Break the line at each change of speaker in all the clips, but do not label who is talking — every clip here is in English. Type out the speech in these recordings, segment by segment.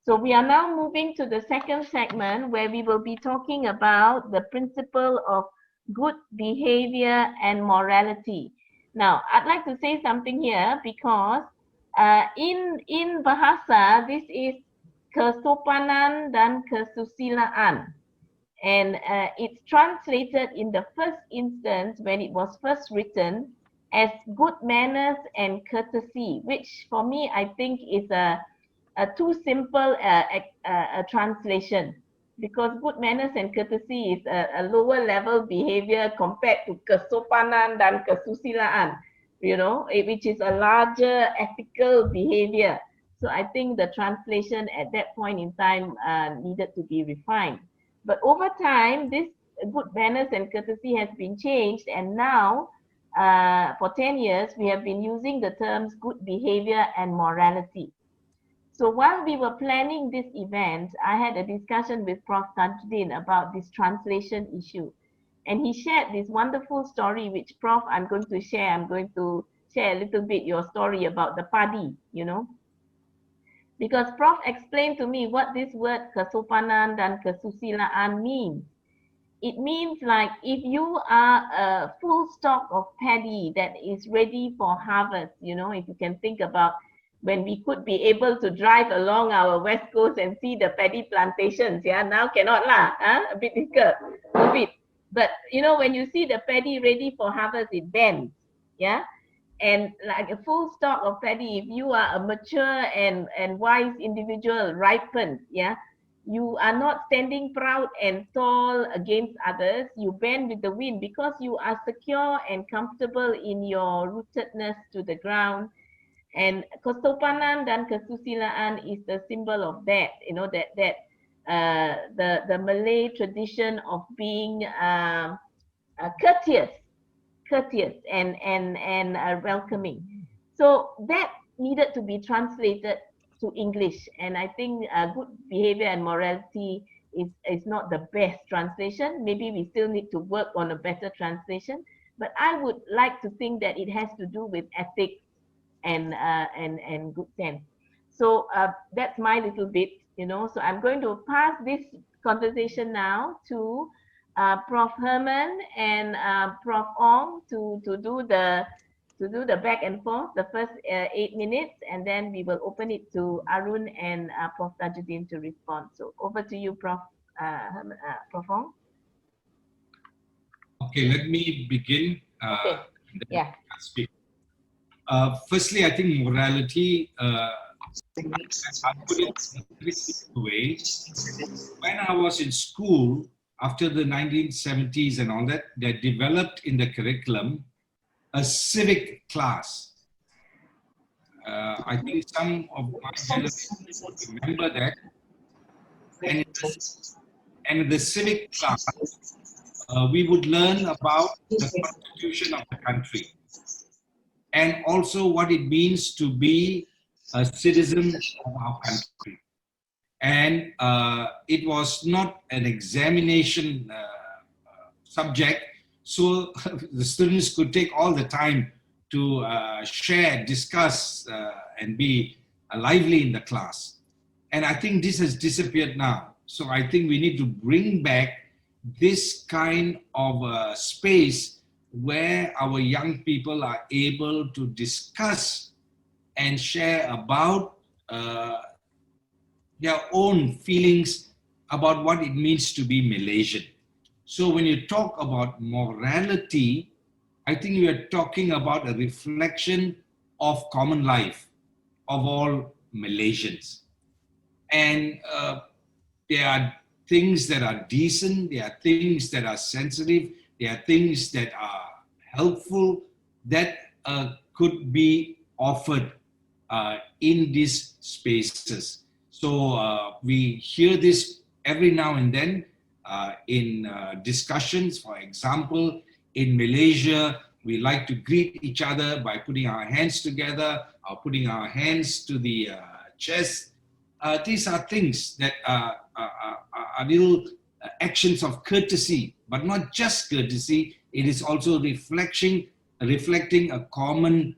So we are now moving to the second segment where we will be talking about the principle of good behavior and morality. Now, I'd like to say something here because in bahasa, this is kesopanan dan kesusilaan. And it's translated in the first instance when it was first written as good manners and courtesy, which for me, I think is a too simple a translation, because good manners and courtesy is a lower level behavior compared to kesopanan dan kesusilaan, you know, which is a larger ethical behavior. So I think the translation at that point in time needed to be refined. But over time, this good manners and courtesy has been changed, and now for 10 years, we have been using the terms good behavior and morality. So while we were planning this event, I had a discussion with Prof Tajuddin about this translation issue. And he shared this wonderful story, which Prof, I'm going to share. I'm going to share a little bit your story about the padi, you know. Because Prof explained to me what this word kesopanan dan kesusilaan means. It means like if you are a full stock of paddy that is ready for harvest, you know, if you can think about when we could be able to drive along our west coast and see the paddy plantations, yeah, now cannot lah, a bit difficult, COVID. But you know, when you see the paddy ready for harvest, it bends, yeah, and like a full stock of paddy, if you are a mature and wise individual, ripened, yeah, you are not standing proud and tall against others. You bend with the wind because you are secure and comfortable in your rootedness to the ground. And kesopanan dan kesusilaan is the symbol of that, you know, that the Malay tradition of being courteous and welcoming. So that needed to be translated to English, and I think good behavior and morality is not the best translation. Maybe we still need to work on a better translation, but I would like to think that it has to do with ethics and good sense. So that's my little bit, you know. So I'm going to pass this conversation now to Prof Hermen and Prof Ong to do the back and forth, the first 8 minutes, and then we will open it to Arun and Prof Tajuddin to respond. So over to you, Prof Ong.
Okay, let me begin.
Okay. Yeah.
Speak. Firstly, I think morality, I put it in this way. When I was in school, after the 1970s and all that, they developed in the curriculum a civic class. I think some of my generation remember that. And in the civic class, we would learn about the constitution of the country, and also what it means to be a citizen of our country. And it was not an examination subject, so the students could take all the time to share, discuss, and be lively in the class. And I think this has disappeared now. So I think we need to bring back this kind of space where our young people are able to discuss and share about their own feelings about what it means to be Malaysian. So when you talk about morality, I think we are talking about a reflection of common life of all Malaysians. And there are things that are decent, there are things that are sensitive, there are things that are helpful that could be offered in these spaces. So we hear this every now and then in discussions. For example, in Malaysia, we like to greet each other by putting our hands together or putting our hands to the chest. These are things that are little actions of courtesy, but not just courtesy. It is also reflecting a common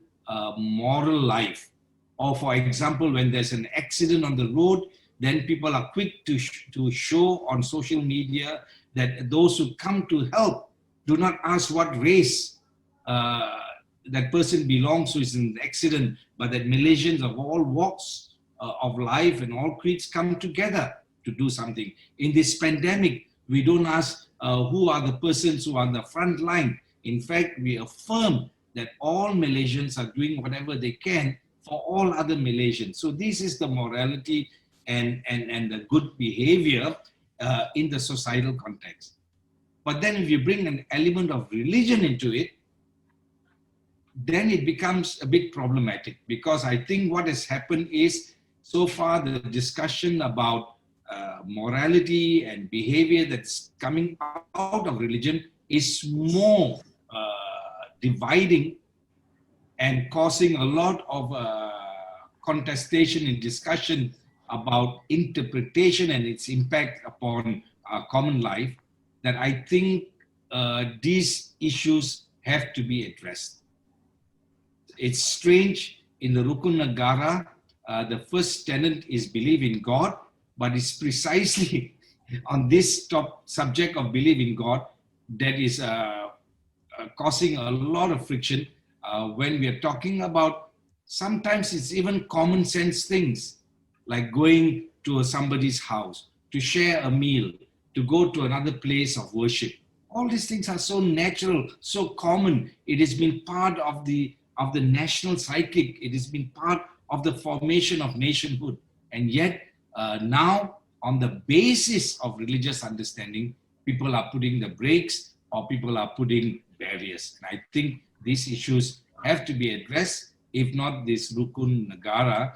moral life. Or for example, when there's an accident on the road, then people are quick to show on social media that those who come to help do not ask what race that person belongs to is in an accident, but that Malaysians of all walks of life and all creeds come together to do something. In this pandemic, we don't ask who are the persons who are on the front line. In fact, we affirm that all Malaysians are doing whatever they can for all other Malaysians. So this is the morality and the good behavior in the societal context. But then if you bring an element of religion into it, then it becomes a bit problematic, because I think what has happened is, so far the discussion about morality and behavior that's coming out of religion is more dividing and causing a lot of contestation and discussion about interpretation and its impact upon our common life, that I think these issues have to be addressed. It's strange, in the Rukun Negara, the first tenet is believe in God, but it's precisely on this top subject of believe in God that is causing a lot of friction when we are talking about, sometimes it's even common sense things, like going to somebody's house, to share a meal, to go to another place of worship. All these things are so natural, so common. It has been part of the national psychic. It has been part of the formation of nationhood. And yet now, on the basis of religious understanding, people are putting the brakes or people are putting barriers. And I think these issues have to be addressed. If not, this Rukun Negara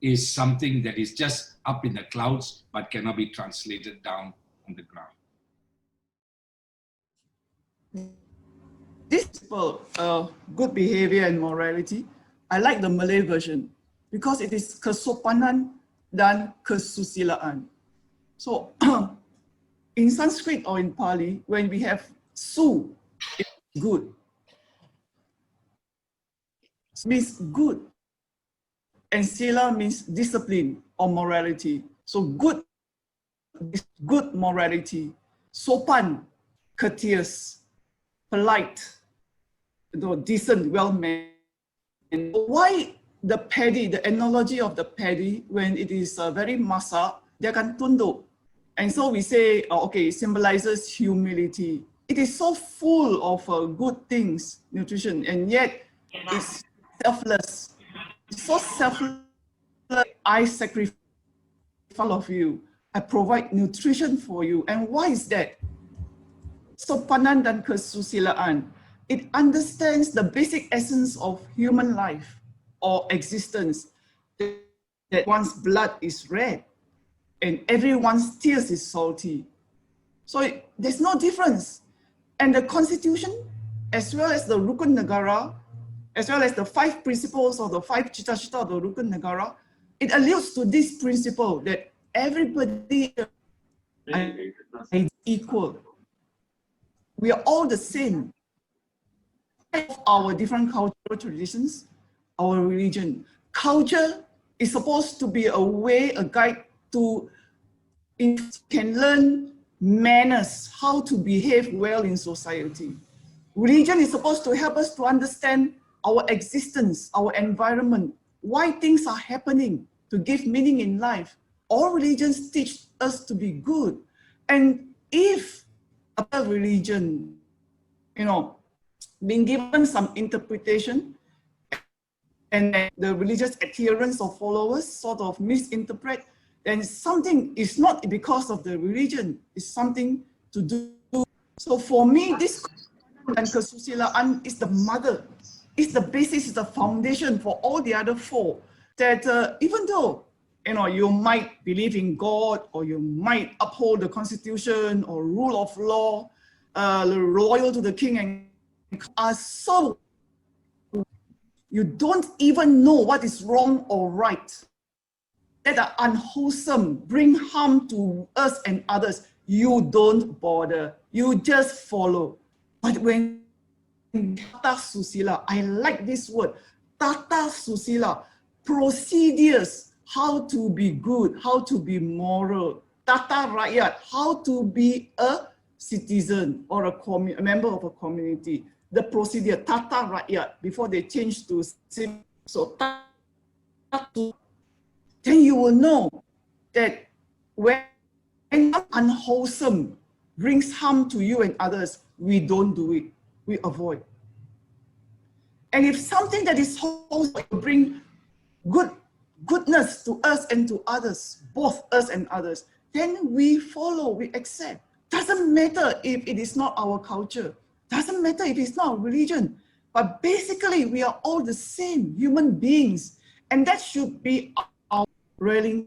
is something that is just up in the clouds but cannot be translated down on the ground.
This good behavior and morality, I like the Malay version because it is kesopanan dan kesusilaan. So in Sanskrit or in Pali, when we have su, it's good. It means good. And sila means discipline or morality. So good morality. Sopan, courteous, polite, decent, well-mannered. Why the paddy, the analogy of the paddy, when it is very masak, dia akan tunduk. And so we say, okay, it symbolizes humility. It is so full of good things, nutrition, and yet it's selfless. It's so selfless. I sacrifice all of you. I provide nutrition for you. And why is that? Sopanan dan kesusilaan. It understands the basic essence of human life or existence, that one's blood is red and everyone's tears is salty. So there's no difference. And the Constitution, as well as the Rukun Negara, as well as the 5 principles or the 5 cita-cita of the Rukun Negara, it alludes to this principle that everybody is equal. We are all the same. Our different cultural traditions, our religion. Culture is supposed to be a way, a guide to, can learn manners, how to behave well in society. Religion is supposed to help us to understand our existence, our environment, why things are happening, to give meaning in life. All religions teach us to be good. And if a religion, being given some interpretation, and the religious adherents or followers sort of misinterpret, then something is not because of the religion, it's something to do. So for me, this and kesusilaan is the mother, it's the basis, it's the foundation for all the other 4. That even though you might believe in God, or you might uphold the constitution or rule of law, loyal to the king, and are so, you don't even know what is wrong or right, that are unwholesome, bring harm to us and others, you don't bother, you just follow. But when tata susila, I like this word, tata susila, procedures, how to be good, how to be moral, tata rakyat, how to be a citizen or a member of a community. The procedure, tata rakyat, before they change to sim. So then you will know that when unwholesome brings harm to you and others, we don't do it, we avoid. And if something that is wholesome bring goodness to us and to others, both us and others, then we follow, we accept. Doesn't matter if it is not our culture, doesn't matter if it's not our religion, but basically we are all the same human beings, and that should be our railing.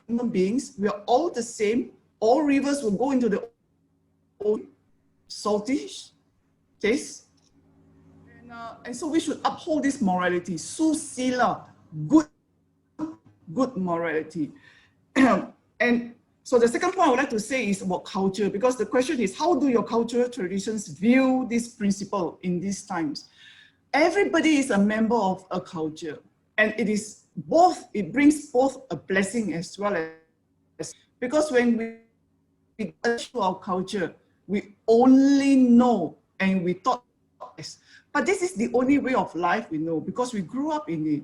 Human beings, we are all the same. All rivers will go into the ocean, salty taste. And so we should uphold this morality, susila, good morality. And so the second point I would like to say is about culture, because the question is, how do your cultural traditions view this principle in these times? Everybody is a member of a culture, and it is both, it brings both a blessing as well as, because when we to our culture, we only know and we thought, but this is the only way of life we know because we grew up in it.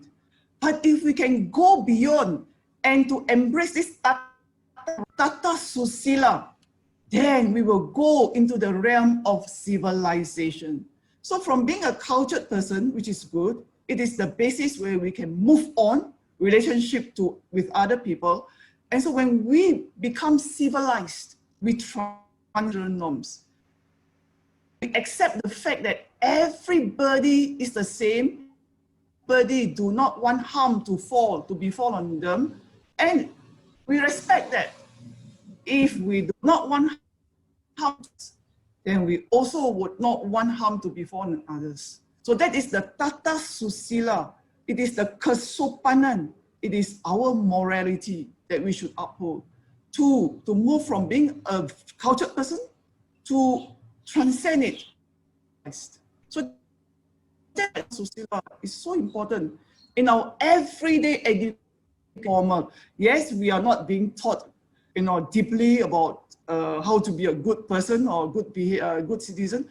But if we can go beyond and to embrace this tata susila, then we will go into the realm of civilization. So from being a cultured person, which is good, it is the basis where we can move on relationship with other people. And so when we become civilized, we transfer norms. We accept the fact that everybody is the same. Everybody do not want harm to befall on them. And we respect that. If we do not want harm, then we also would not want harm to befall on others. So that is the tata susila. It is the kesopanan. It is our morality that we should uphold. To move from being a cultured person to transcend it. So that susila is so important in our everyday education. Formal. Yes, we are not being taught, deeply about how to be a good person or good citizen.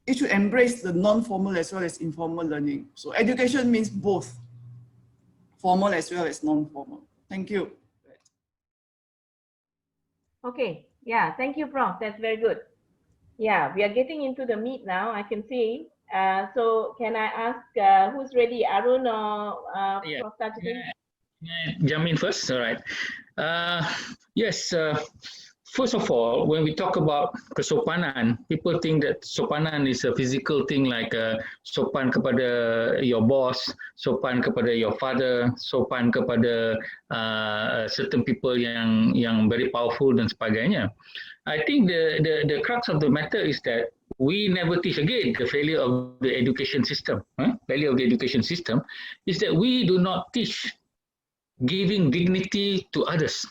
It should embrace the non-formal as well as informal learning. So education means both formal as well as non-formal. Thank you.
Okay, yeah, thank you, Prof. That's very good. Yeah, we are getting into the meat now, I can see. So can I ask who's ready, Arun or Prof Tajuddin?
Jump in first, all right. Yes, first of all, when we talk about kesopanan, people think that sopanan is a physical thing like sopan kepada your boss, sopan kepada your father, sopan kepada certain people yang very powerful dan sebagainya. I think the crux of the matter is that we never teach, again, the failure of the education system. Failure of the education system is that we do not teach giving dignity to others.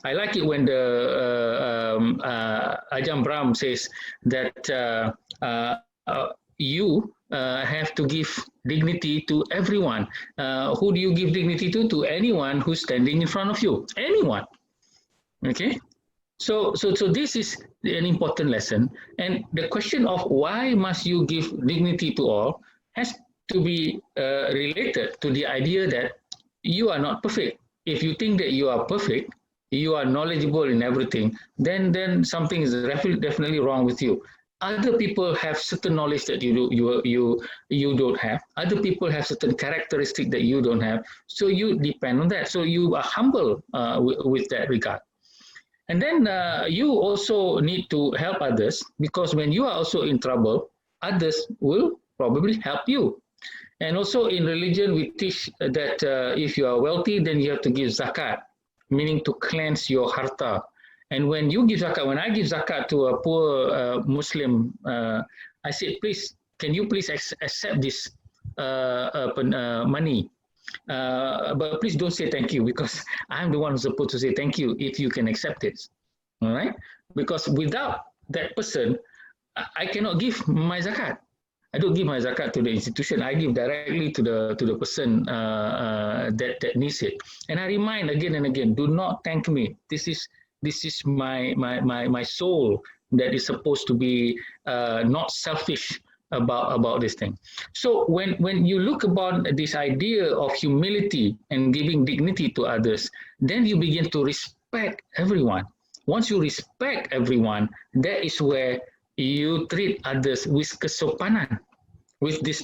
I like it when the Ajahn Brahm says that you have to give dignity to everyone. Who do you give dignity to? To anyone who's standing in front of you. Anyone. Okay. So this is an important lesson. And the question of why must you give dignity to all has to be related to the idea that you are not perfect. If you think that you are perfect, you are knowledgeable in everything, then something is definitely wrong with you. Other people have certain knowledge that you don't have. Other people have certain characteristics that you don't have. So you depend on that. So you are humble with that regard. And then you also need to help others, because when you are also in trouble, others will probably help you. And also in religion, we teach that if you are wealthy, then you have to give zakat, meaning to cleanse your harta. And when you give zakat, when I give zakat to a poor Muslim, I say, please, can you please accept this money? But please don't say thank you, because I'm the one who's supposed to say thank you if you can accept it. All right? Because without that person, I cannot give my zakat. I don't give my zakat to the institution. I give directly to the person that needs it. And I remind again and again, do not thank me. This is my soul that is supposed to be not selfish about this thing. So when you look about this idea of humility and giving dignity to others, then you begin to respect everyone. Once you respect everyone, that is where you treat others with kesopanan, with this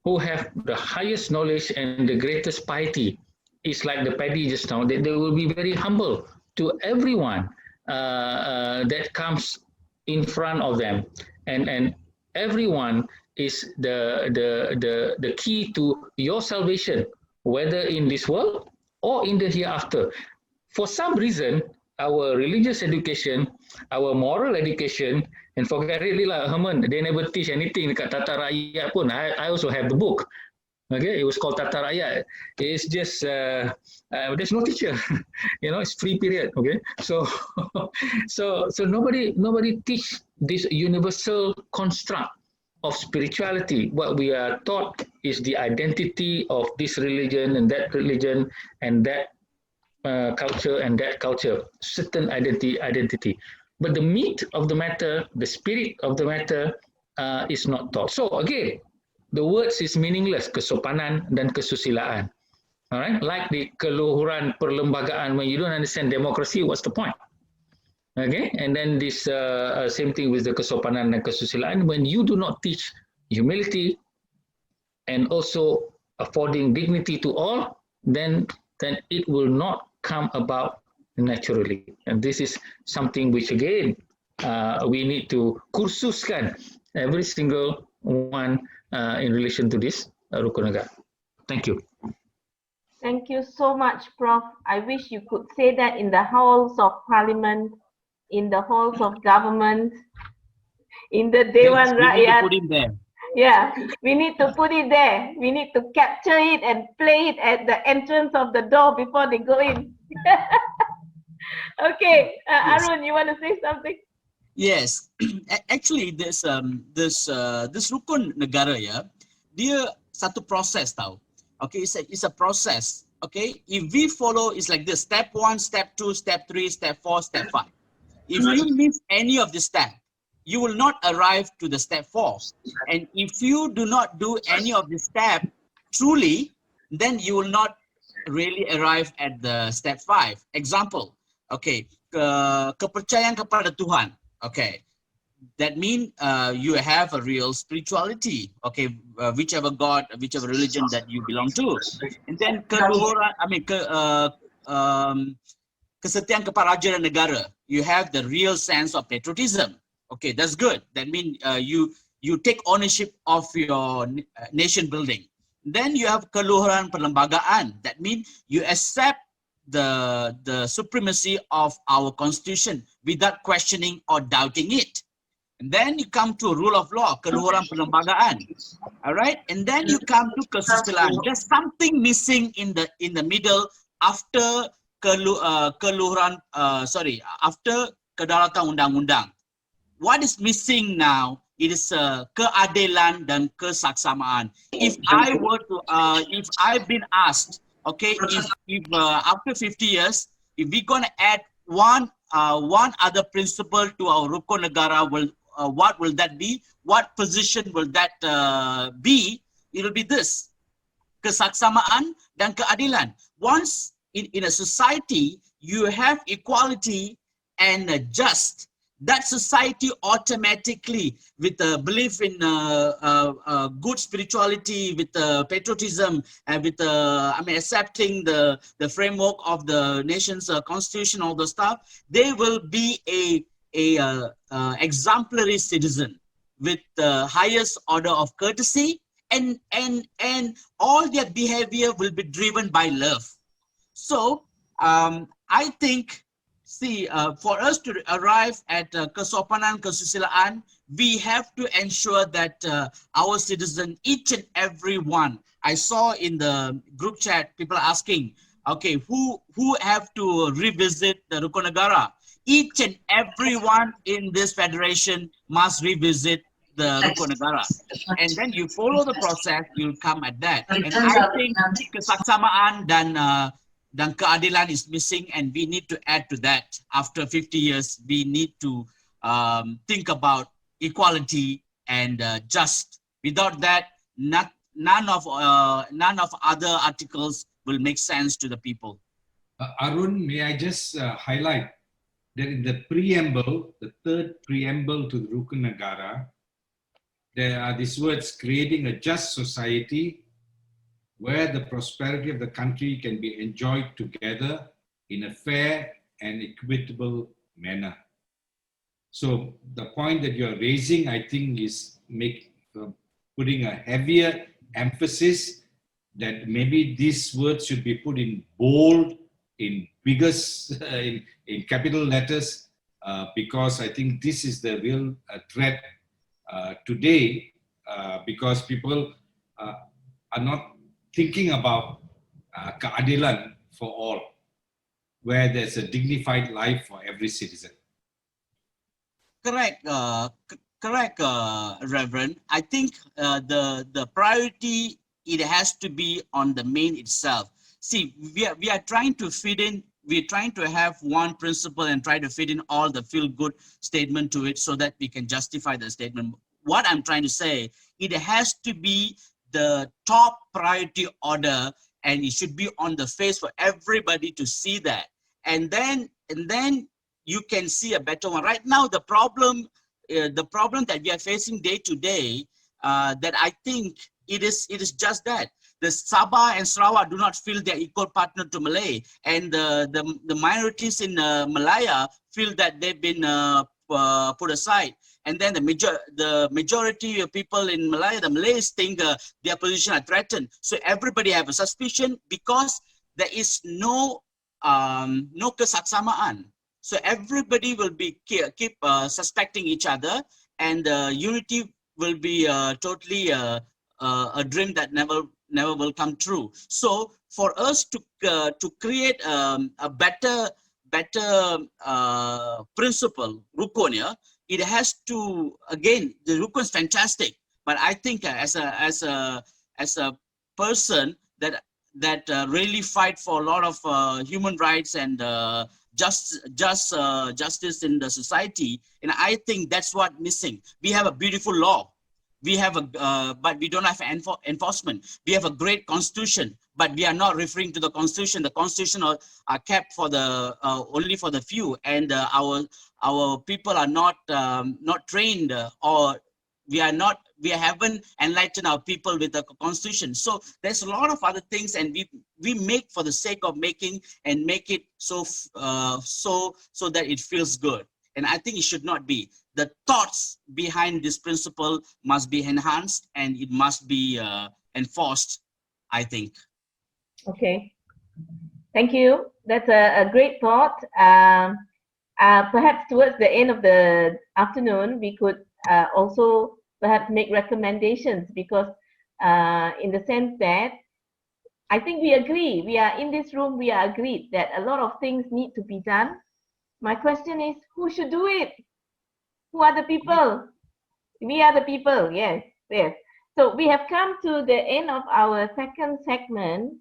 who have the highest knowledge and the greatest piety. It's like the paddy just now, they will be very humble to everyone that comes in front of them. And everyone is the key to your salvation, whether in this world or in the hereafter. For some reason, our religious education, our moral education, and forget really lah, Hermen, they never teach anything dekat Tata Rakyat pun. I also have the book. Okay, it was called Tata Rakyat. It's just there's no teacher. It's free period. Okay, so nobody teach this universal construct of spirituality. What we are taught is the identity of this religion and that culture and that culture, certain identity. But the meat of the matter, the spirit of the matter is not taught. So again, the words is meaningless, kesopanan dan kesusilaan. All right, like the keluhuran perlembagaan, when you don't understand democracy, what's the point? Okay, and then this same thing with the kesopanan dan kesusilaan, when you do not teach humility and also affording dignity to all, then it will not come about naturally. And this is something which again we need to kursuskan every single one in relation to this Rukun Negara. Thank you.
Thank you so much, Prof. I wish you could say that in the halls of parliament, in the halls of government, in the Dewan Rakyat.
Put it there.
Yeah, we need to put it there. We need to capture it and play it at the entrance of the door before they go in. Okay, Arun, you want to say something?
Yes, actually this Rukun Negara ya, dia satu proses tau. Okay, it's a process. Okay, if we follow, it's like this: step 1, step 2, step 3, step 4, step 5. If you miss any of the step, you will not arrive to the step 4. And if you do not do any of the step truly, then you will not really arrive at the step 5. Example, okay, kepercayaan kepada Tuhan. Okay, that means you have a real spirituality. Okay, whichever God, whichever religion that you belong to. And then kesetiaan kepada raja dan negara. You have the real sense of patriotism. Okay, that's good. That means you take ownership of your nation building. Then you have keluhuran perlembagaan. That means you accept the supremacy of our constitution without questioning or doubting it. And then you come to rule of law, keluhuran perlembagaan. All right, and then you come to kesusilaan. There's something missing in the middle after after kedaulatan undang-undang. What is missing now? It is keadilan dan kesaksamaan. If I were to, if I've been asked, okay, if after 50 years, if we're gonna add one other principle to our Rukun Negara, what will that be? What position will that be? It will be this: kesaksamaan dan keadilan. Once in a society you have equality and just, that society automatically, with a belief in good spirituality, with patriotism, and with accepting the framework of the nation's constitution, all the stuff, they will be a exemplary citizen with the highest order of courtesy, and all their behavior will be driven by love. So I think, for us to arrive at kesopanan, kesusilaan, we have to ensure that our citizen, each and every one. I saw in the group chat people asking, okay, who have to revisit the Rukun Negara? Each and everyone in this federation must revisit the Rukun Negara. And then you follow the process, you'll come at that. And I think kesaksamaan dan keadilan is missing, and we need to add to that. After 50 years, we need to think about equality and just. Without that, none of other articles will make sense to the people.
Arun, may I just highlight that in the preamble, the third preamble to the Rukun Negara, there are these words: creating a just society where the prosperity of the country can be enjoyed together in a fair and equitable manner. So the point that you're raising, I think, is putting a heavier emphasis that maybe these words should be put in bold, in biggest, in capital letters, because I think this is the real threat today, because people are not thinking about keadilan for all, where there's a dignified life for every citizen.
Correct, Reverend. I think the priority, it has to be on the main itself. See, we are trying to fit in. We're trying to have one principle and try to fit in all the feel-good statement to it so that we can justify the statement. What I'm trying to say, it has to be the top priority order, and it should be on the face for everybody to see that. And then you can see a better one. Right now, the problem that we are facing day to day, that I think it is just that. The Sabah and Sarawak do not feel they're equal partner to Malay, and the minorities in Malaya feel that they've been put aside. And then the majority of people in Malaya, the Malays, think their position are threatened. So everybody have a suspicion because there is no kesaksamaan. So everybody will be keep suspecting each other, and unity will be totally a dream that never will come true. So for us to create a better principle, Rukun, yeah, it has to, again, the Rukun is fantastic, but I think as a person that really fight for a lot of human rights and justice in the society, and I think that's what missing. We have a beautiful law. We have but we don't have enforcement. We have a great constitution, but we are not referring to the constitution. The constitution are kept for the only for the few, and our people are not trained, or we haven't enlightened our people with the constitution. So there's a lot of other things, and we make for the sake of making, and make it so that it feels good. And I think it should not be. The thoughts behind this principle must be enhanced, and it must be enforced, I think.
Okay, thank you. That's a great thought. Perhaps towards the end of the afternoon, we could also perhaps make recommendations, because in the sense that I think we agree, we are in this room, we are agreed that a lot of things need to be done. My question is, who should do it? Who are the people? We are the people, yes, yes. So we have come to the end of our second segment.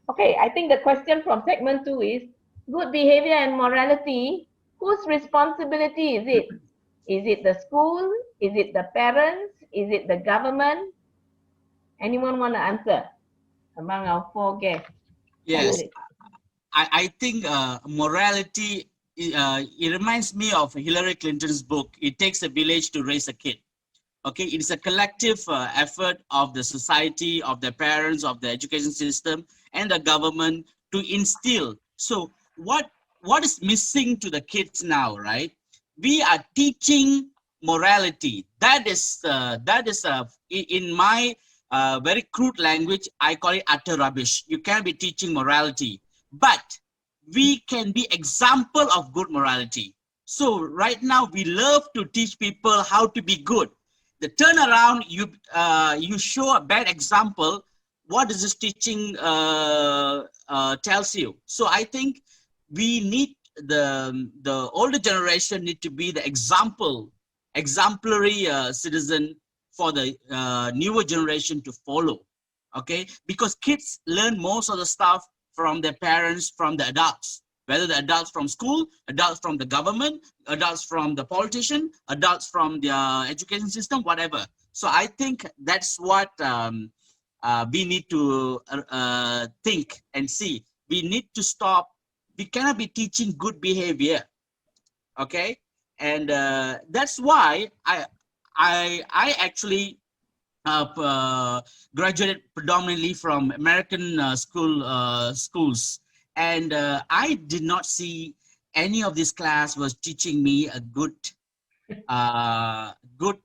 Okay, I think the question from segment 2 is, good behavior and morality, whose responsibility is it? Is it the school? Is it the parents? Is it the government? Anyone want to answer among our 4 guests?
Yes, I think morality, it reminds me of Hillary Clinton's book, It Takes a Village to Raise a Kid. Okay, it is a collective effort of the society, of the parents, of the education system, and the government to instill. So what is missing to the kids now, right? We are teaching morality. That is in my very crude language, I call it utter rubbish. You can't be teaching morality, but we can be example of good morality. So right now we love to teach people how to be good. The turnaround, you show a bad example, what is this teaching tells you. So I think we need the older generation need to be the exemplary citizen for the newer generation to follow. Okay, because kids learn most of the stuff from their parents, from the adults, whether the adults from school, adults from the government, adults from the politician, adults from the education system, whatever. So I think that's what we need to think and see. We need to stop. We cannot be teaching good behavior. Okay, and that's why I actually graduated predominantly from American schools, and I did not see any of this class was teaching me a good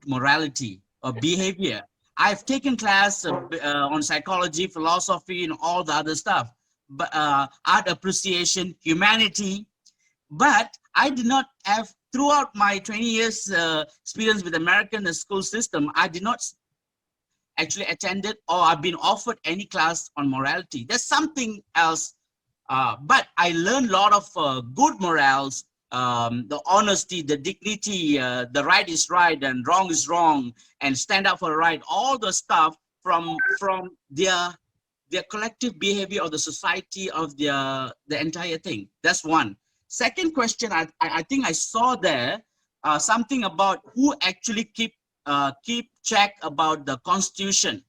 morality or behavior. I've taken class on psychology, philosophy, and all the other stuff, but art appreciation, humanity. But I did not have, throughout my 20 years experience with American school system, I did not actually attended or I've been offered any class on morality. There's something else, but I learned a lot of good morals, the honesty, the dignity, the right is right and wrong is wrong, and stand up for right, all the stuff from their collective behavior of the society, of the entire thing. That's one. Second question, I think I saw there something about who actually keep check about the Constitution.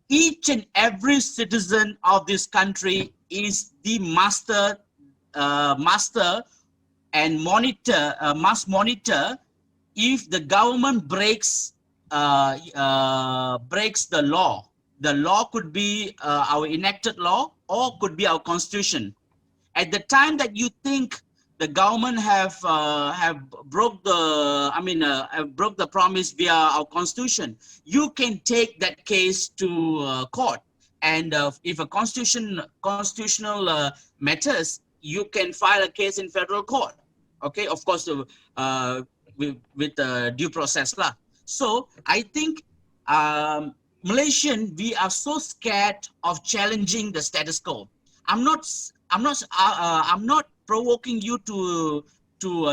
Each and every citizen of this country is the master and monitor, must monitor if the government breaks the law. The law could be our enacted law or could be our Constitution. At the time that you think the government have broke the promise via our Constitution, you can take that case to court, and if a constitutional matters, you can file a case in federal court. Okay, of course, with due process lah. So I think Malaysian, we are so scared of challenging the status quo. I'm not provoking you to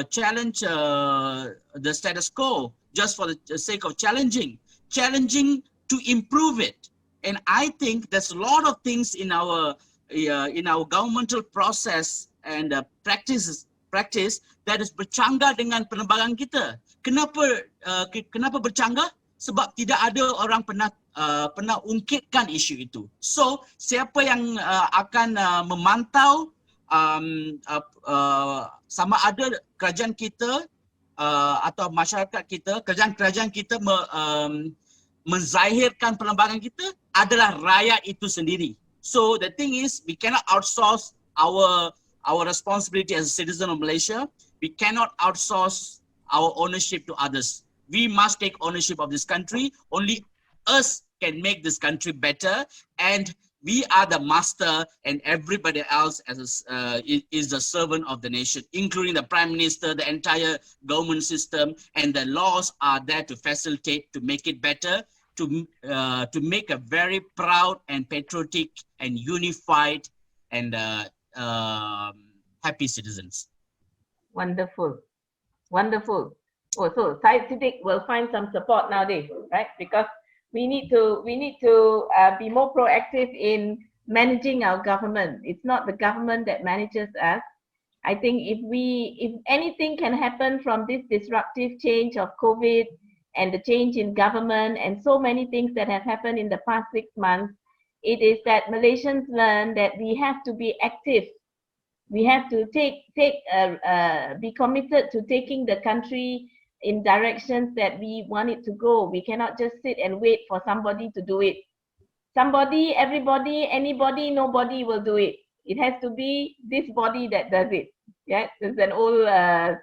challenge the status quo just for the sake of challenging to improve it. And I think there's a lot of things in our governmental process and practice that is bercanggah dengan penerbangan kita. Kenapa bercanggah? Sebab tidak ada orang pernah ungkitkan isu itu. So siapa yang akan memantau sama ada kerajaan kita atau masyarakat kita, kerajaan kita menzahirkan penerbangan kita adalah rakyat itu sendiri. So the thing is, we cannot outsource our responsibility as a citizen of Malaysia. We cannot outsource our ownership to others. We must take ownership of this country. Only us can make this country better, and we are the master, and everybody else is the servant of the nation, including the Prime Minister, the entire government system, and the laws are there to facilitate, to make it better, to make a very proud and patriotic and unified and happy citizens.
Wonderful, wonderful. Oh, so Syed Siddiq will find some support nowadays, right? Because we need to be more proactive in managing our government. It's not the government that manages us. I think if anything can happen from this disruptive change of COVID and the change in government and so many things that have happened in the past 6 months, it is that Malaysians learn that we have to be active. We have to be committed to taking the country in directions that we want it to go. We cannot just sit and wait for somebody to do it. Somebody, everybody, anybody, nobody will do it. It has to be this body that does it. Yeah, it's an old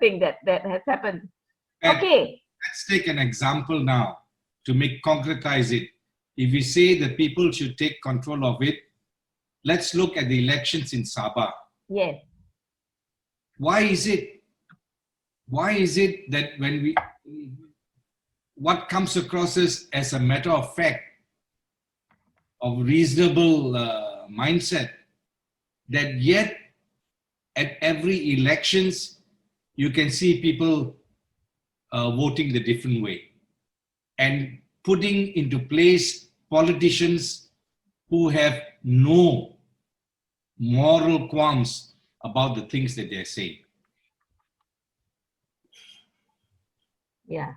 thing that has happened. Okay.
Let's take an example now to concretize it. If we say that people should take control of it, let's look at the elections in Sabah.
Yes.
Why is it that what comes across us as a matter of fact of reasonable mindset, that yet at every elections, you can see people voting the different way and putting into place politicians who have no moral qualms about the things that they're saying.
Yeah.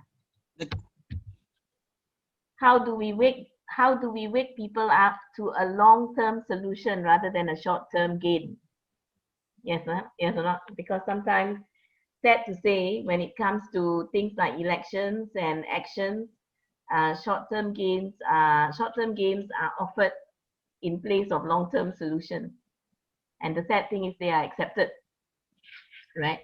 How do we wake people up to a long-term solution rather than a short-term gain? Yes, yes or not? Because sometimes, sad to say, when it comes to things like elections and actions, short-term gains are offered in place of long-term solutions. And the sad thing is they are accepted, right?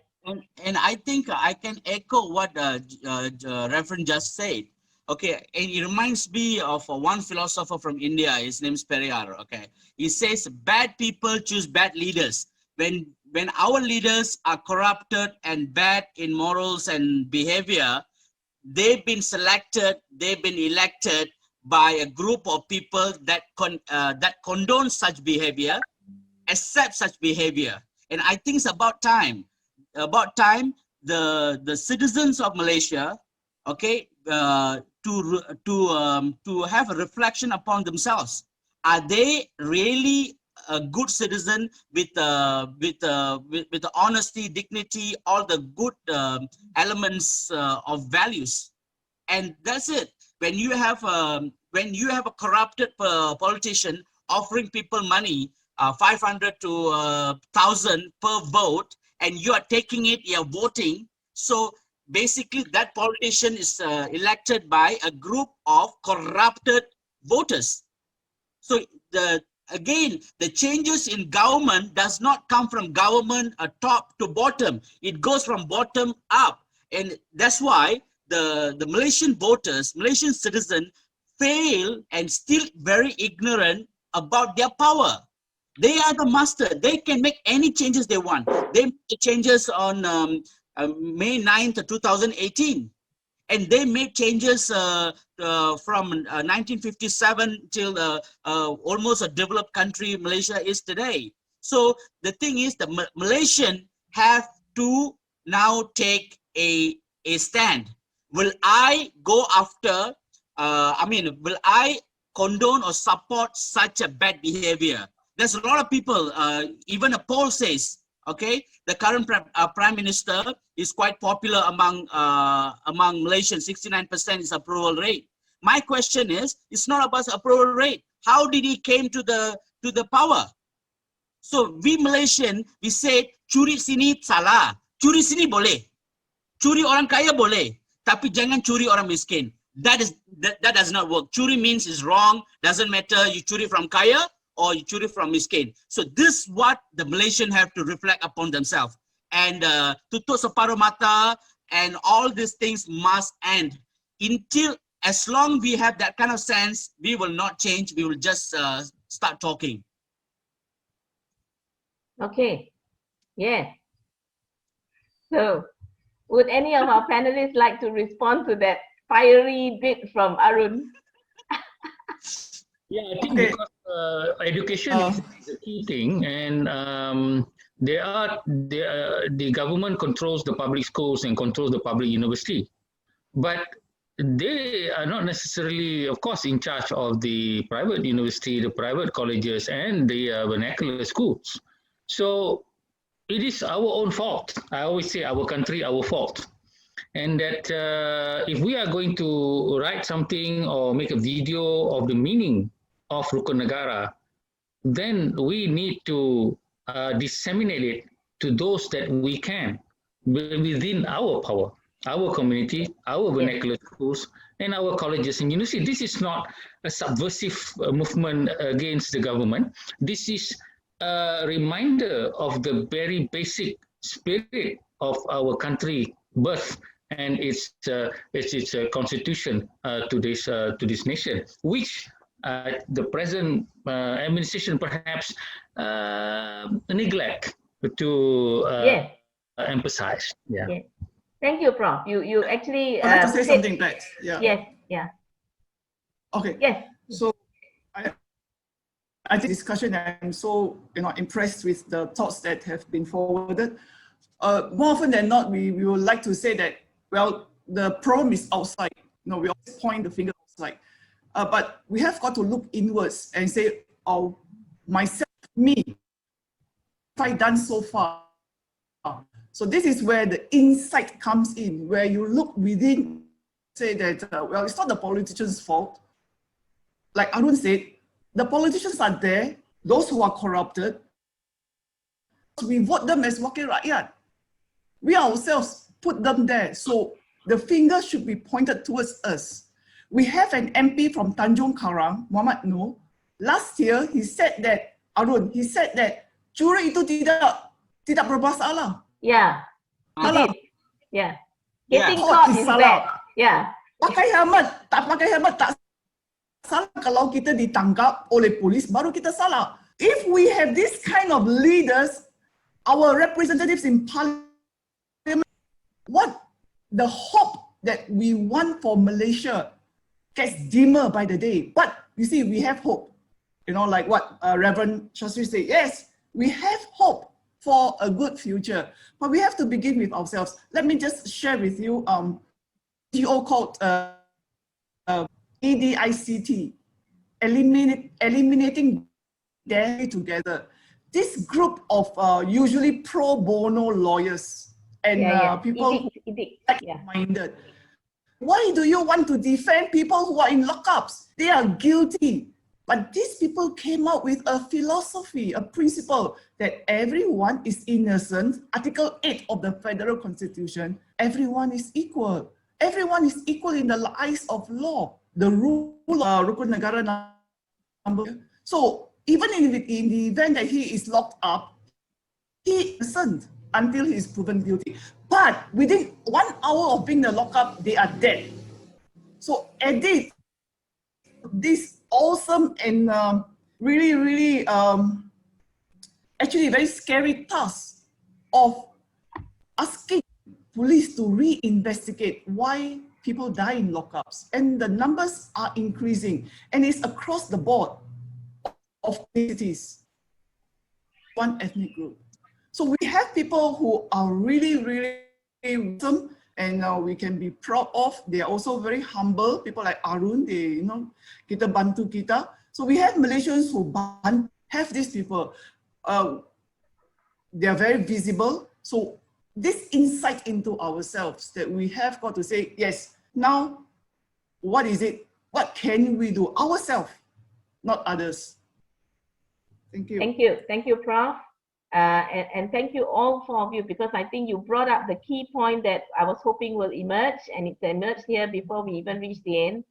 And I think I can echo what Reverend just said. Okay, and it reminds me of one philosopher from India. His name is Periyar. Okay, he says bad people choose bad leaders. When our leaders are corrupted and bad in morals and behavior, they've been selected, they've been elected by a group of people that condone such behavior, accept such behavior. And I think it's about time the citizens of Malaysia, okay, to have a reflection upon themselves. Are they really a good citizen with the honesty, dignity, all the good elements of values? And that's it. When you have a corrupted politician offering people money, 500 to 1,000 per vote, and you are taking it, you're voting. So basically that politician is elected by a group of corrupted voters. So again, the changes in government does not come from government top to bottom. It goes from bottom up. And that's why the Malaysian voters, Malaysian citizens fail and still very ignorant about their power. They are the master. They can make any changes they want. They made changes on May 9th, 2018. And they made changes from 1957 till almost a developed country Malaysia is today. So the thing is, the Malaysian have to now take a stand. Will I go after, will I condone or support such a bad behavior? There's a lot of people, even a poll says, okay, the current prime minister is quite popular among Malaysians. 69% is approval rate. My question is, it's not about approval rate. How did he came to the power? So we Malaysian, we say curi sini salah, curi sini boleh, curi orang kaya boleh, tapi jangan curi orang miskin. That does not work. Curi means is wrong. Doesn't matter you curi from kaya or you curi from miskin. So this is what the Malaysian have to reflect upon themselves. And tutup separuh mata and all these things must end. Until, as long we have that kind of sense, we will not change. We will just start talking.
Okay. Yes. So, would any of our panelists like to respond to that fiery bit from Arun?
Yeah, I think because education is the key thing, and the government controls the public schools and controls the public university, but they are not necessarily, of course, in charge of the private university, the private colleges, and the vernacular schools. So it is our own fault. I always say our country, our fault. And that if we are going to write something or make a video of the meaning of Rukun Negara, then we need to disseminate it to those that we can within our power, our community, our vernacular schools, and our colleges and universities. This is not a subversive movement against the government. This is a reminder of the very basic spirit of our country birth and its constitution to this nation, which the present administration perhaps neglect to emphasize. Yeah.
Yes. Thank you, Prof. You actually
I'd like to say something back. Yeah.
Yes. Yeah.
Okay.
Yes.
So I think discussion, I'm so impressed with the thoughts that have been forwarded. More often than not, we would like to say that, well, the problem is outside. We always point the finger outside. But we have got to look inwards and say, oh, myself, me, what have I done so far? So this is where the insight comes in, where you look within, say that, well, it's not the politician's fault. Like Arun said, the politicians are there, those who are corrupted. We vote them as wakil rakyat. We ourselves put them there. So the finger should be pointed towards us. We have an MP from Tanjung Karang, Muhammad Noor. Last year, he said that, Arun, he said that curi itu tidak bermasalah.
Yeah.
Salah.
Yeah.
Yeah.
Getting caught is
salah.
bad. Yeah.
Pakai helmet, tak pakai helmet tak salah. Kalau kita ditangkap oleh polis, baru kita salah. If we have this kind of leaders, our representatives in parliament, what the hope that we want for Malaysia gets dimmer by the day. But you see, we have hope. Like what Reverend Shastri said, yes, we have hope for a good future, but we have to begin with ourselves. Let me just share with you NGO called EDICT, Eliminating Daily Together. This group of usually pro bono lawyers and people like-minded. Why do you want to defend people who are in lockups? They are guilty. But these people came up with a philosophy, a principle that everyone is innocent. Article 8 of the Federal Constitution, everyone is equal. Everyone is equal in the eyes of law. The rule of Rukun Negara number. So even in the event that he is locked up, he is innocent until he is proven guilty. But within 1 hour of being in the lockup, they are dead. So at this awesome and really actually very scary task of asking police to reinvestigate why people die in lockups, and the numbers are increasing, and it's across the board of cities, one ethnic group. So we have people who are really awesome, and we can be proud of. They are also very humble. People like Arun, they kita bantu kita. So we have Malaysians who have these people. They are very visible. So this insight into ourselves that we have got to say, yes, now what is it? What can we do ourselves, not others? Thank you.
Thank you. Thank you, Prof. And thank you all four of you, because I think you brought up the key point that I was hoping will emerge, and it's emerged here before we even reach the end,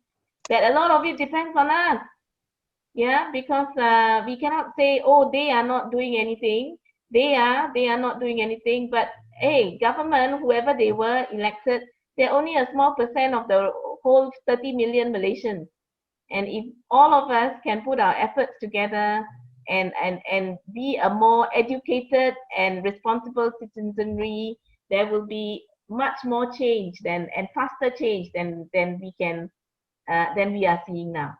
that a lot of it depends on us. Yeah, because we cannot say, oh, they are not doing anything. They are not doing anything. But hey, government, whoever they were elected, they're only a small percent of the whole 30 million Malaysians. And if all of us can put our efforts together and be a more educated and responsible citizenry, there will be much more change and faster change than we are seeing now.